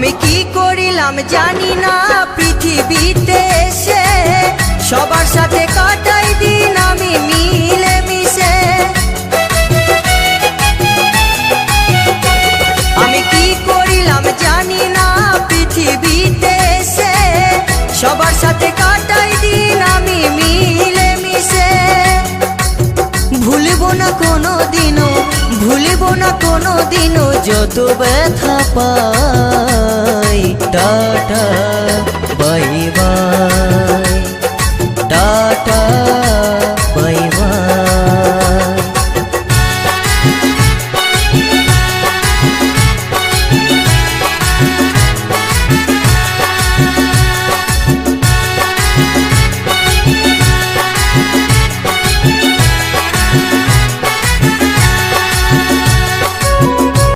আমি কি করিলাম জানি না পৃথিবীতে এসে, সবার সাথে কাটাই দিন আমি মিলে মিশে। আমি কি করিলাম জানি না পৃথিবীতে এসে, সবার সাথে কাটাই দিন আমি মিলে মিশে। ভুলব না কোনো দিনও, ভুলব না কোনো দিনও যত ব্যথা পাই। Tata bye bye.